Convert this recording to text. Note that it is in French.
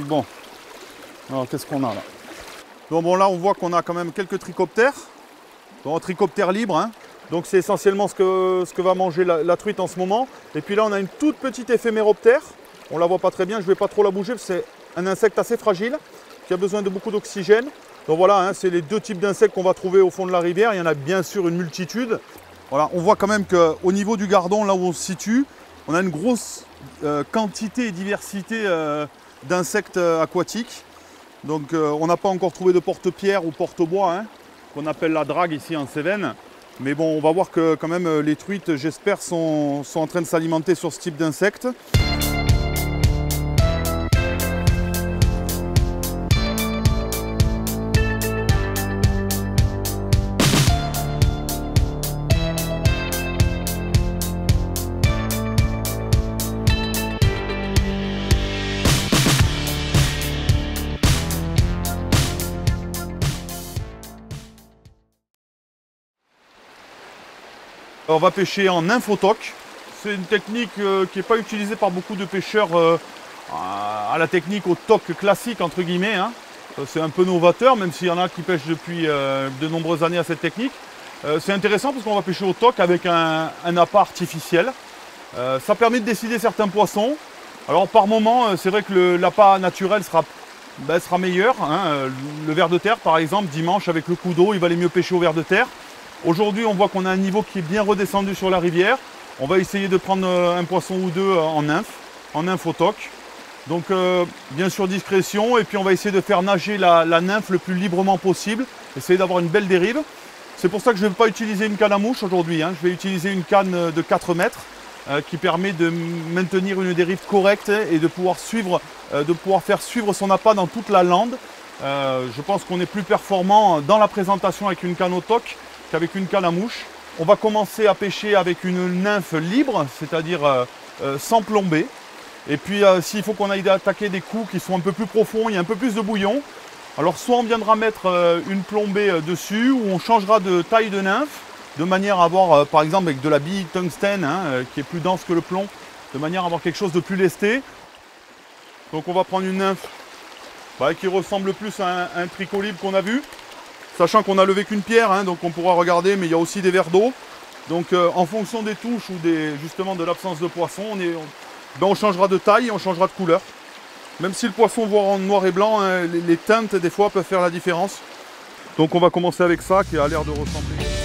Bon, alors qu'est-ce qu'on a là? Donc bon, là on voit qu'on a quand même quelques trichoptères. Donc trichoptères libres, hein. Donc c'est essentiellement ce que va manger la truite en ce moment. Et puis là on a une toute petite éphéméroptère. On la voit pas très bien, je ne vais pas trop la bouger, c'est un insecte assez fragile qui a besoin de beaucoup d'oxygène. Donc voilà, hein, c'est les deux types d'insectes qu'on va trouver au fond de la rivière. Il y en a bien sûr une multitude. Voilà, on voit quand même qu'au niveau du Gardon, là où on se situe, on a une grosse quantité et diversité d'insectes aquatiques. Donc on n'a pas encore trouvé de porte-pierre ou porte-bois, hein, qu'on appelle la drague ici en Cévennes. Mais bon, on va voir que quand même les truites, j'espère, sont en train de s'alimenter sur ce type d'insectes. On va pêcher en nymphotoque. C'est une technique qui n'est pas utilisée par beaucoup de pêcheurs à la technique au toc classique, entre guillemets, hein. C'est un peu novateur, même s'il y en a qui pêchent depuis de nombreuses années à cette technique. C'est intéressant parce qu'on va pêcher au toc avec un appât artificiel. Ça permet de décider certains poissons. Alors par moment, c'est vrai que l'appât naturel sera meilleur, hein. Le ver de terre, par exemple, dimanche avec le coup d'eau, il valait mieux pêcher au ver de terre. Aujourd'hui, on voit qu'on a un niveau qui est bien redescendu sur la rivière. On va essayer de prendre un poisson ou deux en nymphotoque. Donc, bien sûr, discrétion. Et puis, on va essayer de faire nager la nymphe le plus librement possible. Essayer d'avoir une belle dérive. C'est pour ça que je ne vais pas utiliser une canne à mouche aujourd'hui, hein. Je vais utiliser une canne de 4 mètres qui permet de maintenir une dérive correcte et de pouvoir faire suivre son appât dans toute la lande. Je pense qu'on est plus performant dans la présentation avec une canne au toc qu'avec une canne à mouche. On va commencer à pêcher avec une nymphe libre, c'est-à-dire sans plomber. Et puis s'il faut qu'on aille attaquer des coups qui sont un peu plus profonds, il y a un peu plus de bouillon. Alors soit on viendra mettre une plombée dessus, ou on changera de taille de nymphe, de manière à avoir, par exemple avec de la bille tungstène, hein, qui est plus dense que le plomb, de manière à avoir quelque chose de plus lesté. Donc on va prendre une nymphe qui ressemble plus à un tricot libre qu'on a vu. Sachant qu'on a levé qu'une pierre, hein, donc on pourra regarder, mais il y a aussi des vers d'eau. Donc en fonction des touches ou justement de l'absence de poisson, on changera de taille et on changera de couleur. Même si le poisson voit en noir et blanc, hein, les teintes des fois peuvent faire la différence. Donc on va commencer avec ça qui a l'air de ressembler.